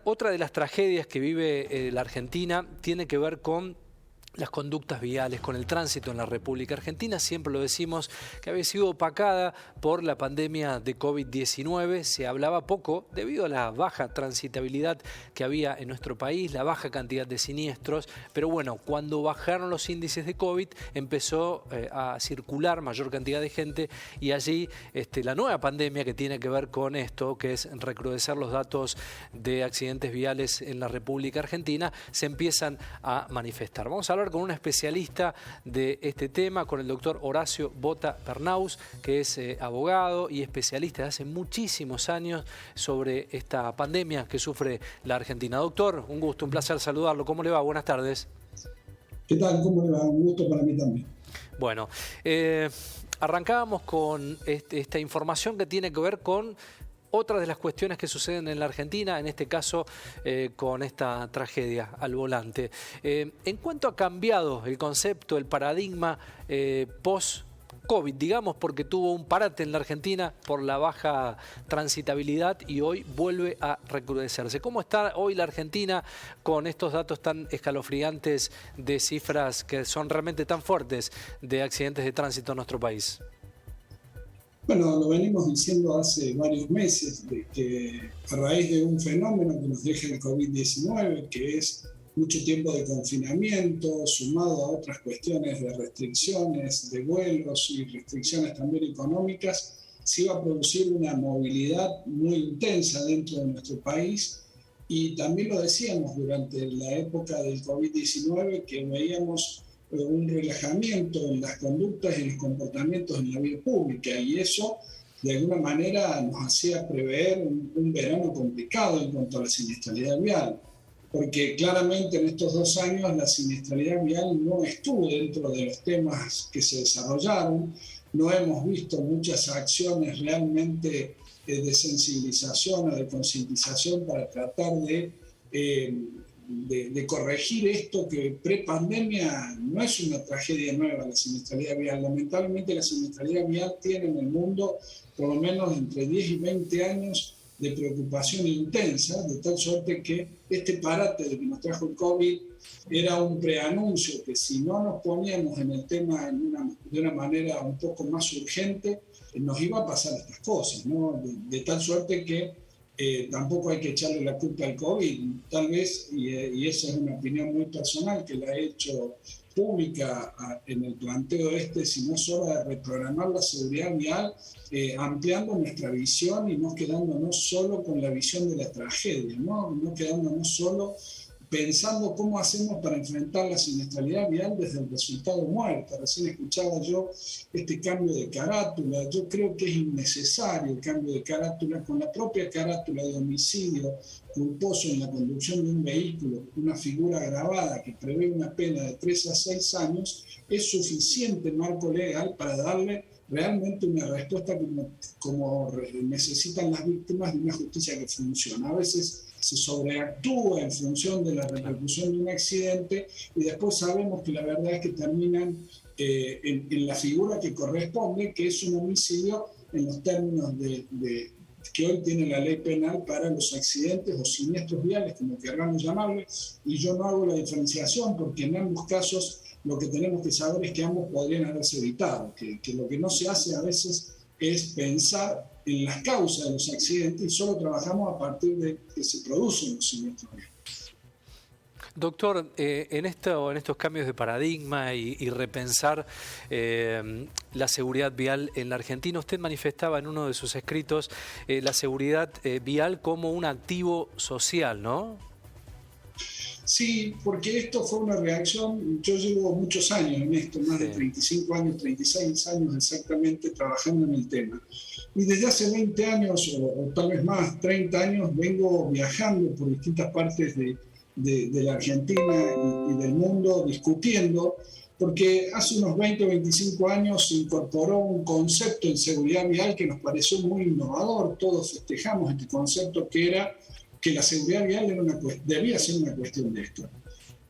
Otra de las tragedias que vive la Argentina tiene que ver con las conductas viales, con el tránsito en la República Argentina. Siempre lo decimos que había sido opacada por la pandemia de COVID-19. Se hablaba poco debido a la baja transitabilidad que había en nuestro país, la baja cantidad de siniestros. Pero bueno, cuando bajaron los índices de COVID, empezó a circular mayor cantidad de gente y allí la nueva pandemia que tiene que ver con esto, que es recrudecer los datos de accidentes viales en la República Argentina, se empiezan a manifestar. Vamos a hablar con un especialista de este tema, con el doctor Horacio Bota Pernaus, que es abogado y especialista de hace muchísimos años sobre esta pandemia que sufre la Argentina. Doctor, un gusto, un placer saludarlo. ¿Cómo le va? Buenas tardes. ¿Qué tal? ¿Cómo le va? Un gusto para mí también. Bueno, arrancábamos con esta información que tiene que ver con otras de las cuestiones que suceden en la Argentina, en este caso con esta tragedia al volante. ¿En cuánto ha cambiado el concepto, el paradigma post-COVID, digamos, porque tuvo un parate en la Argentina por la baja transitabilidad y hoy vuelve a recrudecerse? ¿Cómo está hoy la Argentina con estos datos tan escalofriantes de cifras que son realmente tan fuertes de accidentes de tránsito en nuestro país? Bueno, lo venimos diciendo hace varios meses, de que a raíz de un fenómeno que nos deja el COVID-19, que es mucho tiempo de confinamiento, sumado a otras cuestiones de restricciones de vuelos y restricciones también económicas, se iba a producir una movilidad muy intensa dentro de nuestro país. Y también lo decíamos durante la época del COVID-19, que veíamos un relajamiento en las conductas y en los comportamientos en la vía pública, y eso de alguna manera nos hacía prever un verano complicado en cuanto a la siniestralidad vial, porque claramente en estos 2 años la siniestralidad vial no estuvo dentro de los temas que se desarrollaron. No hemos visto muchas acciones realmente de sensibilización o de concientización para tratar de corregir esto, que pre-pandemia no es una tragedia nueva, la siniestralidad vial. Lamentablemente la siniestralidad vial tiene en el mundo por lo menos entre 10 y 20 años de preocupación intensa, de tal suerte que este parate de que nos trajo el COVID era un preanuncio que si no nos poníamos en el tema de una manera un poco más urgente, nos iba a pasar estas cosas, ¿no? De tal suerte que tampoco hay que echarle la culpa al COVID, tal vez, y esa es una opinión muy personal que la he hecho pública en el planteo si no es hora de reprogramar la seguridad vial, ampliando nuestra visión y no quedándonos solo con la visión de la tragedia, no quedándonos solo pensando cómo hacemos para enfrentar la siniestralidad vial desde el resultado muerte. Recién escuchaba yo este cambio de carátula. Yo creo que es innecesario el cambio de carátula. Con la propia carátula de homicidio culposo en la conducción de un vehículo, una figura agravada que prevé una pena de 3 a 6 años, es suficiente marco legal para darle realmente una respuesta como necesitan las víctimas de una justicia que funciona. A veces se sobreactúa en función de la repercusión de un accidente y después sabemos que la verdad es que terminan en la figura que corresponde, que es un homicidio en los términos que hoy tiene la ley penal para los accidentes o siniestros viales, como querramos llamarle, y yo no hago la diferenciación porque en ambos casos lo que tenemos que saber es que ambos podrían haberse evitado, que lo que no se hace a veces es pensar en las causas de los accidentes y solo trabajamos a partir de que se producen los siniestros viales. Doctor, en estos cambios de paradigma y repensar la seguridad vial en la Argentina, usted manifestaba en uno de sus escritos la seguridad vial como un activo social, ¿no? Sí, porque esto fue una reacción. Yo llevo muchos años en esto, más de 35 años, 36 años exactamente trabajando en el tema. Y desde hace 20 años, o tal vez más, 30 años, vengo viajando por distintas partes de la Argentina y del mundo discutiendo, porque hace unos 20 o 25 años se incorporó un concepto en seguridad vial que nos pareció muy innovador. Todos festejamos este concepto, que era que la seguridad vial debía ser una cuestión de esto.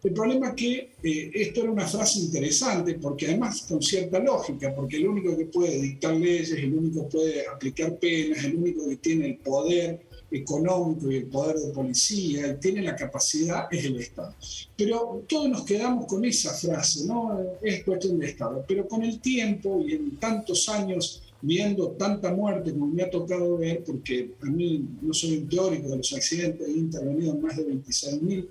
El problema es que esto era una frase interesante, porque además con cierta lógica, porque el único que puede dictar leyes, el único que puede aplicar penas, el único que tiene el poder económico y el poder de policía, y tiene la capacidad, es el Estado. Pero todos nos quedamos con esa frase, ¿no? Es cuestión de Estado. Pero con el tiempo y en tantos años viendo tanta muerte como me ha tocado ver, porque a mí no soy un teórico de los accidentes, he intervenido en más de 26.000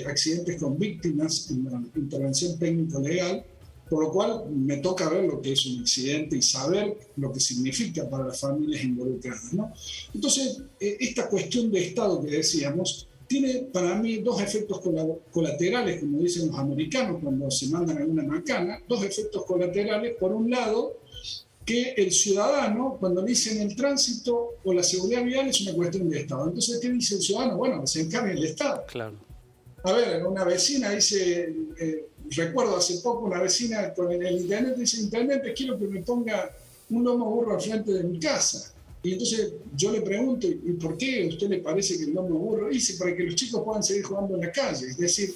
accidentes con víctimas en la intervención técnico-legal, por lo cual me toca ver lo que es un accidente y saber lo que significa para las familias involucradas, ¿no? Entonces, esta cuestión de Estado que decíamos, tiene para mí dos efectos colaterales, como dicen los americanos cuando se mandan alguna macana, dos efectos colaterales. Por un lado, que el ciudadano, cuando le dicen el tránsito o la seguridad vial, es una cuestión de Estado. Entonces, ¿qué dice el ciudadano? Bueno, que se encargue el Estado. Claro. A ver, una vecina dice, recuerdo hace poco una vecina con el internet, dice, intendente, quiero que me ponga un lomo burro al frente de mi casa. Y entonces yo le pregunto, ¿y por qué a usted le parece que el lomo burro? Dice, para que los chicos puedan seguir jugando en la calle. Es decir,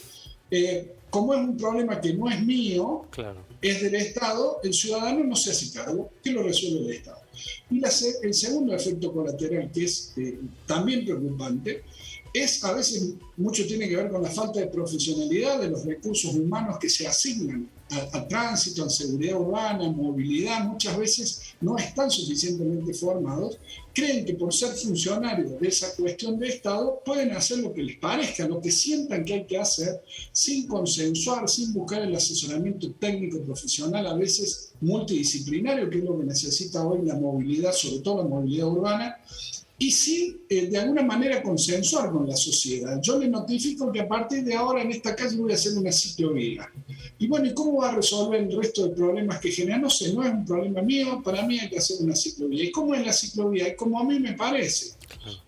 como es un problema que no es mío, claro, es del Estado, el ciudadano no se hace cargo, que lo resuelve el Estado. Y el segundo efecto colateral, que es también preocupante, es a veces mucho tiene que ver con la falta de profesionalidad de los recursos humanos que se asignan a tránsito, a seguridad urbana, movilidad. Muchas veces no están suficientemente formados, creen que por ser funcionarios de esa cuestión de Estado pueden hacer lo que les parezca, lo que sientan que hay que hacer, sin consensuar, sin buscar el asesoramiento técnico profesional, a veces multidisciplinario, que es lo que necesita hoy la movilidad, sobre todo la movilidad urbana, y sí, de alguna manera consensuar con la sociedad. Yo le notifico que a partir de ahora en esta calle voy a hacer una ciclovía. Y bueno, ¿y cómo va a resolver el resto de problemas que genera? No sé, no es un problema mío, para mí hay que hacer una ciclovía. ¿Y cómo es la ciclovía? Como a mí me parece.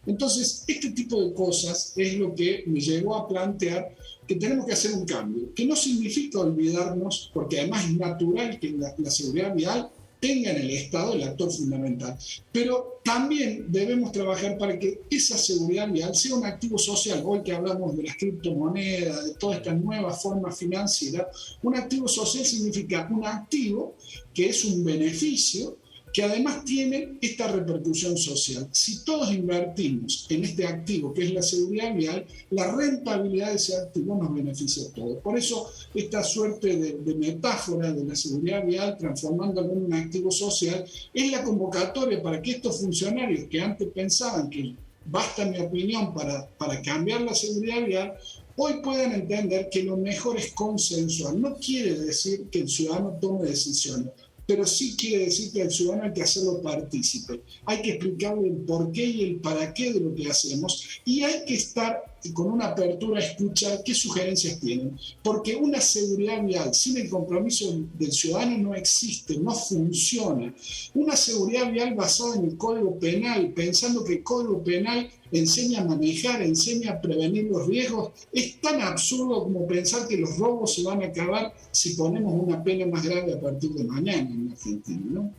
Entonces, este tipo de cosas es lo que me llevó a plantear que tenemos que hacer un cambio, que no significa olvidarnos, porque además es natural que la seguridad vial tenga en el Estado el actor fundamental. Pero también debemos trabajar para que esa seguridad vial sea un activo social. Hoy que hablamos de las criptomonedas, de toda esta nueva forma financiera, un activo social significa un activo que es un beneficio que además tiene esta repercusión social. Si todos invertimos en este activo que es la seguridad vial, la rentabilidad de ese activo nos beneficia a todos. Por eso esta suerte de metáfora de la seguridad vial transformándolo en un activo social es la convocatoria para que estos funcionarios que antes pensaban que basta mi opinión para cambiar la seguridad vial, hoy puedan entender que lo mejor es consensuar. No quiere decir que el ciudadano tome decisiones, pero sí quiere decir que al ciudadano hay que hacerlo partícipe. Hay que explicarle el porqué y el para qué de lo que hacemos, y hay que estar con una apertura a escuchar qué sugerencias tienen, porque una seguridad vial sin el compromiso del ciudadano no existe, no funciona. Una seguridad vial basada en el Código Penal, pensando que el Código Penal enseña a manejar, enseña a prevenir los riesgos, es tan absurdo como pensar que los robos se van a acabar si ponemos una pena más grave a partir de mañana en Argentina, ¿no?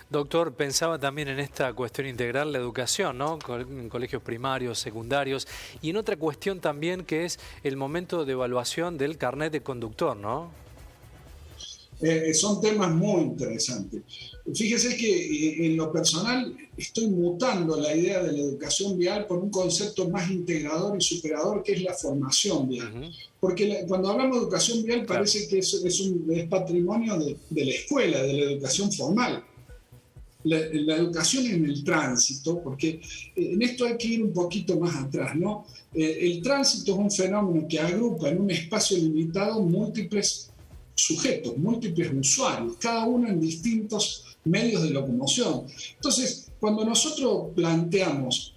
Doctor, pensaba también en esta cuestión integral, la educación, ¿no? En colegios primarios, secundarios, y en otra cuestión también que es el momento de evaluación del carnet de conductor, ¿no? Son temas muy interesantes. Fíjese que en lo personal estoy mutando la idea de la educación vial por un concepto más integrador y superador, que es la formación vial. Porque cuando hablamos de educación vial parece que es patrimonio de la escuela, de la educación formal. La educación en el tránsito, porque en esto hay que ir un poquito más atrás, ¿no? El tránsito es un fenómeno que agrupa en un espacio limitado múltiples sujetos, múltiples usuarios, cada uno en distintos medios de locomoción. Entonces, cuando nosotros planteamos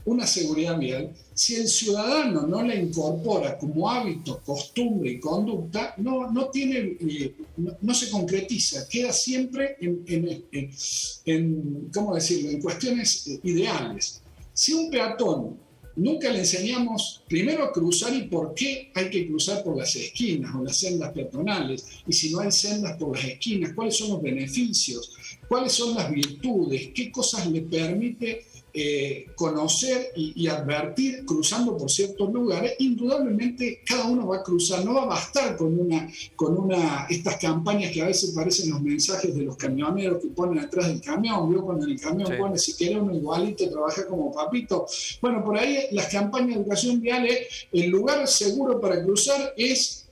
una seguridad vial, si el ciudadano no la incorpora como hábito, costumbre y conducta, no se concretiza, queda siempre ¿cómo decirlo?, en cuestiones ideales. Si un peatón nunca le enseñamos primero a cruzar y por qué hay que cruzar por las esquinas o las sendas peatonales, y si no hay sendas por las esquinas, cuáles son los beneficios, cuáles son las virtudes, qué cosas le permite conocer y advertir cruzando por ciertos lugares, indudablemente cada uno va a cruzar, no va a bastar con estas campañas que a veces parecen los mensajes de los camioneros que ponen atrás del camión, luego cuando en el camión pone si quiere uno igualito, trabaja como papito. Bueno, por ahí las campañas de educación vial es el lugar seguro para cruzar es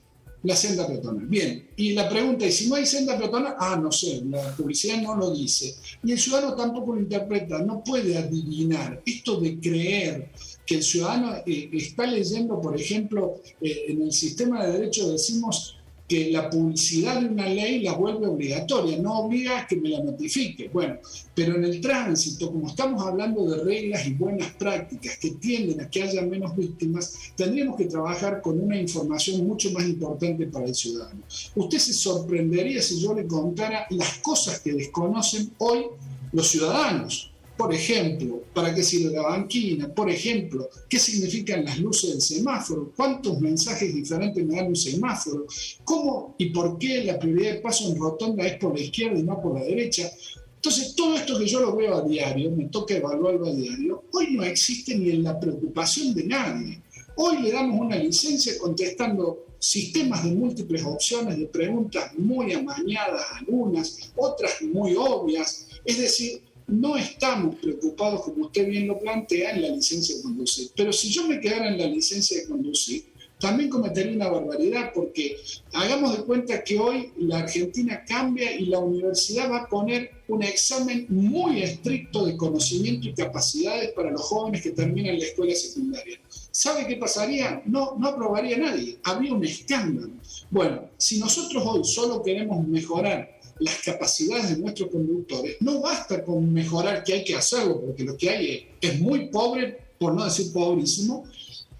la senda peatonal. Bien, y la pregunta es, si no hay senda peatonal, no sé, la publicidad no lo dice. Y el ciudadano tampoco lo interpreta, no puede adivinar. Esto de creer que el ciudadano está leyendo, por ejemplo, en el sistema de derecho decimos que la publicidad de una ley la vuelve obligatoria, no obliga a que me la notifique. Bueno, pero en el tránsito, como estamos hablando de reglas y buenas prácticas que tienden a que haya menos víctimas, tendríamos que trabajar con una información mucho más importante para el ciudadano. Usted se sorprendería si yo le contara las cosas que desconocen hoy los ciudadanos. Por ejemplo, ¿para qué sirve la banquina? Por ejemplo, ¿qué significan las luces del semáforo? ¿Cuántos mensajes diferentes me dan un semáforo? ¿Cómo y por qué la prioridad de paso en rotonda es por la izquierda y no por la derecha? Entonces, todo esto que yo lo veo a diario, me toca evaluarlo a diario, hoy no existe ni en la preocupación de nadie. Hoy le damos una licencia contestando sistemas de múltiples opciones, de preguntas muy amañadas algunas, otras muy obvias. Es decir, no estamos preocupados, como usted bien lo plantea, en la licencia de conducir. Pero si yo me quedara en la licencia de conducir, también cometería una barbaridad, porque hagamos de cuenta que hoy la Argentina cambia y la universidad va a poner un examen muy estricto de conocimiento y capacidades para los jóvenes que terminan la escuela secundaria. ¿Sabe qué pasaría? No aprobaría nadie. Habría un escándalo. Bueno, si nosotros hoy solo queremos mejorar las capacidades de nuestros conductores, no basta con mejorar, que hay que hacerlo, porque lo que hay es muy pobre, por no decir pobrísimo.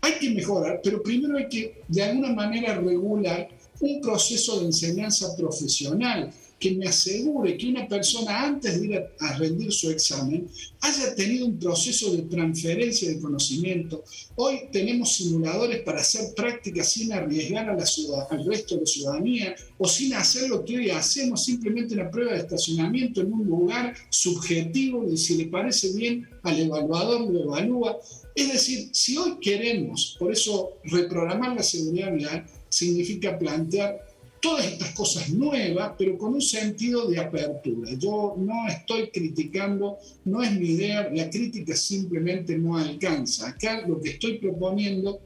Hay que mejorar, pero primero hay que de alguna manera regular un proceso de enseñanza profesional que me asegure que una persona antes de ir a rendir su examen haya tenido un proceso de transferencia de conocimiento. Hoy tenemos simuladores para hacer prácticas sin arriesgar al resto de la ciudadanía o sin hacer lo que hoy hacemos, simplemente una prueba de estacionamiento en un lugar subjetivo y si le parece bien al evaluador lo evalúa. Es decir, si hoy queremos, por eso reprogramar la seguridad vial significa plantear todas estas cosas nuevas, pero con un sentido de apertura. Yo no estoy criticando, no es mi idea, la crítica simplemente no alcanza. Acá lo que estoy proponiendo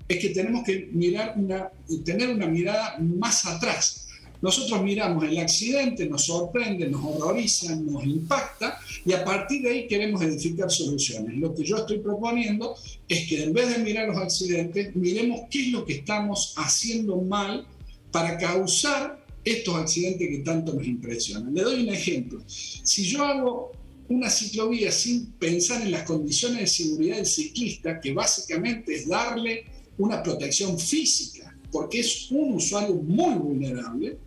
es que tenemos que tener una mirada más atrás. Nosotros miramos el accidente, nos sorprende, nos horroriza, nos impacta y a partir de ahí queremos edificar soluciones. Lo que yo estoy proponiendo es que en vez de mirar los accidentes, miremos qué es lo que estamos haciendo mal para causar estos accidentes que tanto nos impresionan. Le doy un ejemplo. Si yo hago una ciclovía sin pensar en las condiciones de seguridad del ciclista, que básicamente es darle una protección física, porque es un usuario muy vulnerable,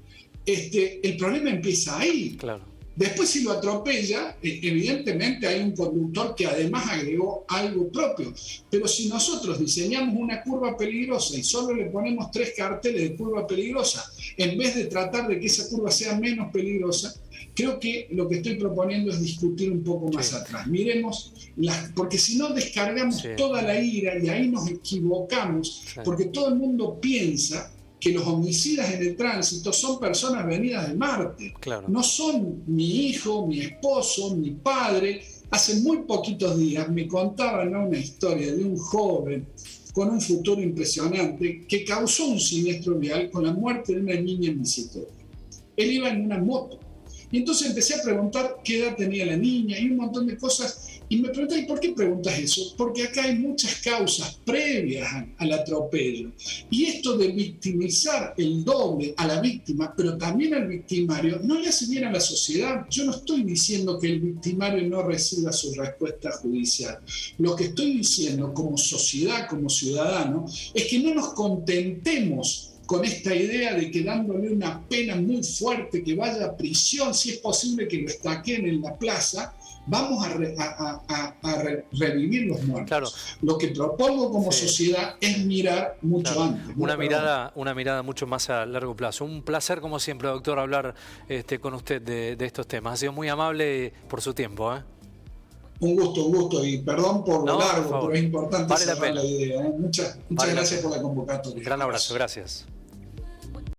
el problema empieza ahí. Claro. Después, si lo atropella, evidentemente hay un conductor que además agregó algo propio. Pero si nosotros diseñamos una curva peligrosa y solo le ponemos 3 carteles de curva peligrosa, en vez de tratar de que esa curva sea menos peligrosa, creo que lo que estoy proponiendo es discutir un poco más atrás. Miremos, porque si no descargamos toda la ira y ahí nos equivocamos, porque todo el mundo piensa que los homicidas en el tránsito son personas venidas de Marte. Claro. No son mi hijo, mi esposo, mi padre. Hace muy poquitos días me contaban una historia de un joven con un futuro impresionante que causó un siniestro vial con la muerte de una niña en bicicleta. Él iba en una moto. Y entonces empecé a preguntar qué edad tenía la niña y un montón de cosas. Y me pregunté, ¿y por qué preguntas eso? Porque acá hay muchas causas previas al atropello. Y esto de victimizar el doble a la víctima, pero también al victimario, no le hace bien a la sociedad. Yo no estoy diciendo que el victimario no reciba su respuesta judicial. Lo que estoy diciendo como sociedad, como ciudadano, es que no nos contentemos con esta idea de que dándole una pena muy fuerte, que vaya a prisión, si es posible que lo estaquen en la plaza, vamos a revivir los muertos. Claro. Lo que propongo como sociedad es mirar mucho antes. Una mirada mucho más a largo plazo. Un placer, como siempre, doctor, hablar con usted de estos temas. Ha sido muy amable por su tiempo. Un gusto, y perdón por lo largo, por pero es importante vale cerrar la idea. Muchas gracias por la convocatoria. Un gran abrazo, gracias.